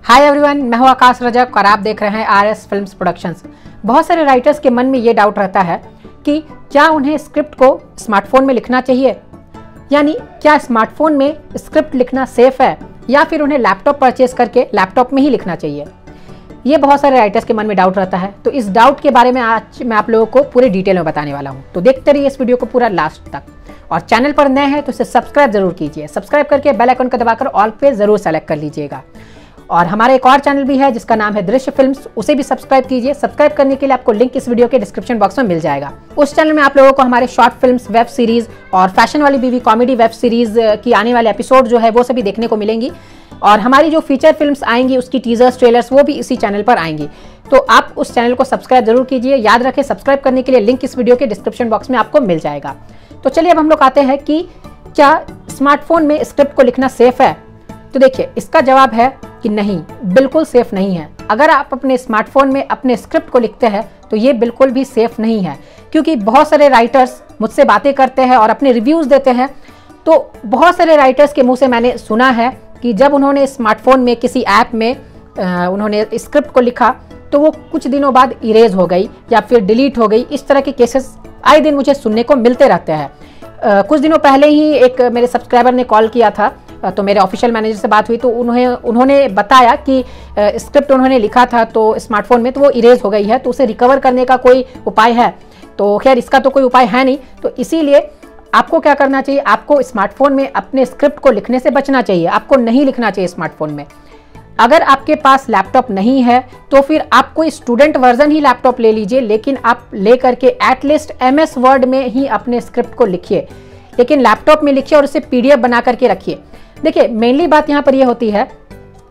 Hi everyone, मैं हूं आकाश रजक और आप देख रहे हैं आरएस फिल्म्स प्रोडक्शंस। बहुत सारे राइटर्स के मन में ये डाउट रहता है कि क्या उन्हें स्क्रिप्ट को स्मार्टफोन में लिखना चाहिए, यानी क्या स्मार्टफोन में स्क्रिप्ट लिखना सेफ है या फिर उन्हें लैपटॉप परचेज करके लैपटॉप में ही लिखना चाहिए। ये बहुत सारे राइटर्स के मन में डाउट रहता है, तो इस डाउट के बारे में आज मैं आप लोगों को पूरे डिटेल में बताने वाला हूँ। तो देखते रहिए इस वीडियो को पूरा लास्ट तक, और चैनल पर नए हैं तो इसे सब्सक्राइब जरूर कीजिए। सब्सक्राइब करके बेल आइकन को दबाकर ऑल पे जरूर सेलेक्ट कर लीजिएगा। और हमारा एक और चैनल भी है जिसका नाम है दृश्य फिल्म्स, उसे भी सब्सक्राइब कीजिए। सब्सक्राइब करने के लिए आपको लिंक इस वीडियो के डिस्क्रिप्शन बॉक्स में मिल जाएगा। उस चैनल में आप लोगों को हमारे शॉर्ट फिल्म्स, वेब सीरीज और फैशन वाली बीवी कॉमेडी वेब सीरीज की आने वाले एपिसोड जो है वो सभी देखने को मिलेंगी। और हमारी जो फीचर फिल्म्स आएंगी उसकी टीजर्स, ट्रेलर्स वो भी इसी चैनल पर आएंगी। तो आप उस चैनल को सब्सक्राइब जरूर कीजिए। याद रखें, सब्सक्राइब करने के लिए लिंक इस वीडियो के डिस्क्रिप्शन बॉक्स में आपको मिल जाएगा। तो चलिए अब हम लोग आते हैं कि क्या स्मार्टफोन में स्क्रिप्ट को लिखना सेफ है। तो देखिए, इसका जवाब है कि नहीं, बिल्कुल सेफ नहीं है। अगर आप अपने स्मार्टफोन में अपने स्क्रिप्ट को लिखते हैं तो ये बिल्कुल भी सेफ नहीं है, क्योंकि बहुत सारे राइटर्स मुझसे बातें करते हैं और अपने रिव्यूज देते हैं। तो बहुत सारे राइटर्स के मुंह से मैंने सुना है कि जब उन्होंने स्मार्टफोन में किसी ऐप में उन्होंने स्क्रिप्ट को लिखा तो वो कुछ दिनों बाद इरेज हो गई या फिर डिलीट हो गई। इस तरह के केसेस आए दिन मुझे सुनने को मिलते रहते हैं। कुछ दिनों पहले ही एक मेरे सब्सक्राइबर ने कॉल किया था, तो मेरे ऑफिशियल मैनेजर से बात हुई तो उन्होंने बताया कि स्क्रिप्ट उन्होंने लिखा था तो स्मार्टफोन में तो वो इरेज हो गई है, तो उसे रिकवर करने का कोई उपाय है। तो खैर इसका तो कोई उपाय है नहीं, तो इसीलिए आपको क्या करना चाहिए, आपको स्मार्टफोन में अपने स्क्रिप्ट को लिखने से बचना चाहिए। आपको नहीं लिखना चाहिए स्मार्टफोन में। अगर आपके पास लैपटॉप नहीं है तो फिर आप कोई स्टूडेंट वर्जन ही लैपटॉप ले लीजिए, लेकिन आप ले करके एटलीस्ट MS वर्ड में ही अपने स्क्रिप्ट को लिखिए, लेकिन लैपटॉप में लिखिए और उसे PDF बना करके रखिए। देखिए, मेनली बात यहाँ पर यह होती है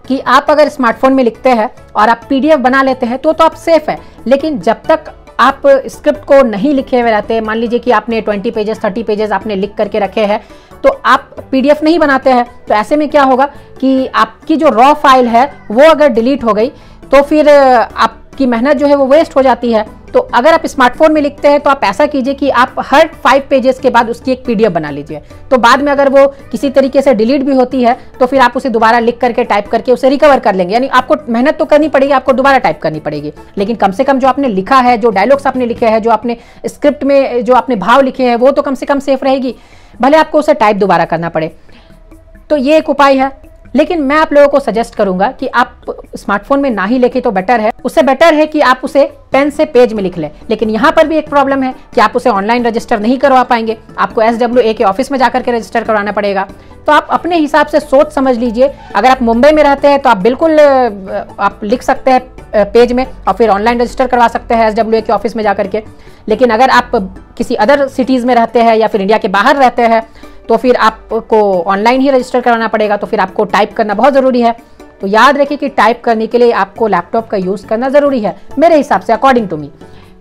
कि आप अगर स्मार्टफोन में लिखते हैं और आप PDF बना लेते हैं तो आप सेफ है, लेकिन जब तक आप स्क्रिप्ट को नहीं लिखे हुए रहते हैं, मान लीजिए कि आपने 20 पेजेस 30 पेजेस आपने लिख करके रखे हैं तो आप PDF नहीं बनाते हैं, तो ऐसे में क्या होगा कि आपकी जो रॉ फाइल है वो अगर डिलीट हो गई तो फिर आपकी मेहनत जो है वो वेस्ट हो जाती है। तो अगर आप स्मार्टफोन में लिखते हैं तो आप ऐसा कीजिए कि आप हर 5 पेजेस के बाद उसकी एक PDF बना लीजिए। तो बाद में अगर वो किसी तरीके से डिलीट भी होती है तो फिर आप उसे दोबारा लिख करके टाइप करके उसे रिकवर कर लेंगे। यानी आपको मेहनत तो करनी पड़ेगी, आपको दोबारा टाइप करनी पड़ेगी, लेकिन कम से कम जो आपने लिखा है, जो डायलॉग्स आपने लिखे हैं, जो आपने स्क्रिप्ट में जो आपने भाव लिखे हैं वो तो कम से कम सेफ रहेगी, भले आपको उसे टाइप दोबारा करना पड़े। तो ये एक उपाय है, लेकिन मैं आप लोगों को सजेस्ट करूंगा कि आप स्मार्टफोन में ना ही लिखें तो बेटर है। उससे बेटर है कि आप उसे पेन से पेज में लिख लें। लेकिन यहाँ पर भी एक प्रॉब्लम है कि आप उसे ऑनलाइन रजिस्टर नहीं करवा पाएंगे, आपको SWA के ऑफिस में जाकर के रजिस्टर करवाना पड़ेगा। तो आप अपने हिसाब से सोच समझ लीजिए। अगर आप मुंबई में रहते हैं तो आप बिल्कुल आप लिख सकते हैं पेज में और फिर ऑनलाइन रजिस्टर करवा सकते हैं SWA के ऑफिस में जाकर के। लेकिन अगर आप किसी अदर सिटीज़ में रहते हैं या फिर इंडिया के बाहर रहते हैं तो फिर आपको ऑनलाइन ही रजिस्टर कराना पड़ेगा, तो फिर आपको टाइप करना बहुत ज़रूरी है। तो याद रखिए कि टाइप करने के लिए आपको लैपटॉप का यूज़ करना ज़रूरी है, मेरे हिसाब से, अकॉर्डिंग टू मी।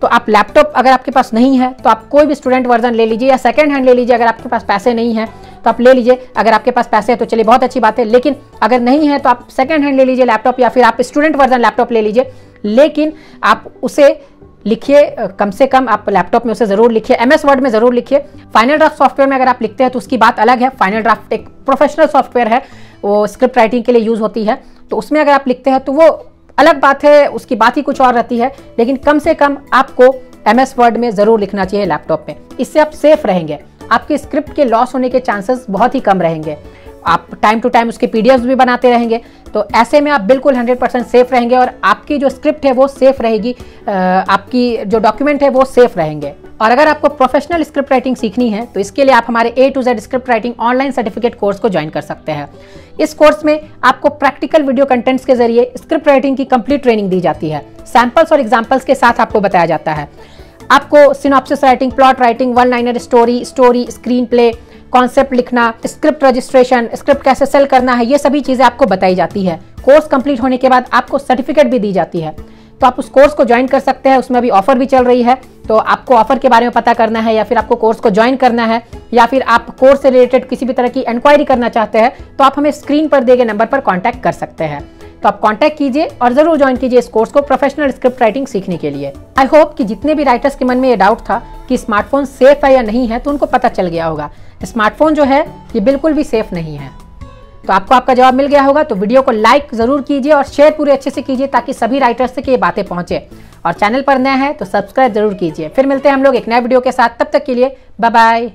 तो आप लैपटॉप अगर आपके पास नहीं है तो आप कोई भी स्टूडेंट वर्जन ले लीजिए या सेकंड हैंड ले लीजिए। अगर आपके पास पैसे नहीं है तो आप ले लीजिए, अगर आपके पास पैसे है तो चलिए बहुत अच्छी बात है, लेकिन अगर नहीं है तो आप सेकंड हैंड ले लीजिए लैपटॉप, या फिर आप स्टूडेंट वर्जन लैपटॉप ले लीजिए, लेकिन आप उसे लिखिए, कम से कम आप लैपटॉप में उसे जरूर लिखिए, MS वर्ड में जरूर लिखिए। फाइनल ड्राफ्ट सॉफ्टवेयर में अगर आप लिखते हैं तो उसकी बात अलग है। फाइनल ड्राफ्ट एक प्रोफेशनल सॉफ्टवेयर है, वो स्क्रिप्ट राइटिंग के लिए यूज होती है, तो उसमें अगर आप लिखते हैं तो वो अलग बात है, उसकी बात ही कुछ और रहती है। लेकिन कम से कम आपको MS वर्ड में जरूर लिखना चाहिए लैपटॉप में, इससे आप सेफ रहेंगे। आपके स्क्रिप्ट के लॉस होने के चांसेस बहुत ही कम रहेंगे। आप टाइम टू टाइम उसके PDFs भी बनाते रहेंगे, तो ऐसे में आप बिल्कुल 100% सेफ रहेंगे और आपकी जो स्क्रिप्ट है वो सेफ रहेगी, आपकी जो डॉक्यूमेंट है वो सेफ रहेंगे। और अगर आपको प्रोफेशनल स्क्रिप्ट राइटिंग सीखनी है तो इसके लिए आप हमारे A to Z script writing online certificate course को ज्वाइन कर सकते हैं। इस कोर्स में आपको प्रैक्टिकल वीडियो कंटेंट्स के जरिए स्क्रिप्ट राइटिंग की कंप्लीट ट्रेनिंग दी जाती है। सैंपल्स और एग्जाम्पल्स के साथ आपको बताया जाता है। आपको synopsis writing, plot writing, one liner story, screen play, concept लिखना, स्क्रिप्ट रजिस्ट्रेशन, स्क्रिप्ट कैसे सेल करना है, ये सभी चीजें आपको बताई जाती है। कोर्स कंप्लीट होने के बाद आपको सर्टिफिकेट भी दी जाती है, तो आप उस कोर्स को ज्वाइन कर सकते हैं। उसमें अभी ऑफर भी चल रही है, तो आपको ऑफर के बारे में पता करना है या फिर आपको कोर्स को ज्वाइन करना है या फिर आप कोर्स से रिलेटेड किसी भी तरह की इंक्वायरी करना चाहते हैं तो आप हमें स्क्रीन पर दिए गए नंबर पर कॉन्टैक्ट कर सकते हैं। तो आप कांटेक्ट कीजिए और जरूर ज्वाइन कीजिए इस कोर्स को प्रोफेशनल स्क्रिप्ट राइटिंग सीखने के लिए। आई होप कि जितने भी राइटर्स के मन में ये डाउट था कि स्मार्टफोन सेफ है या नहीं है तो उनको पता चल गया होगा। स्मार्टफोन जो है ये बिल्कुल भी सेफ नहीं है। तो आपको आपका जवाब मिल गया होगा। तो वीडियो को लाइक जरूर कीजिए और शेयर पूरे अच्छे से कीजिए ताकि सभी राइटर्स तक ये बातें पहुंचे। और चैनल पर नया है तो सब्सक्राइब जरूर कीजिए। फिर मिलते हैं हम लोग एक नए वीडियो के साथ, तब तक के लिए बाय बाय।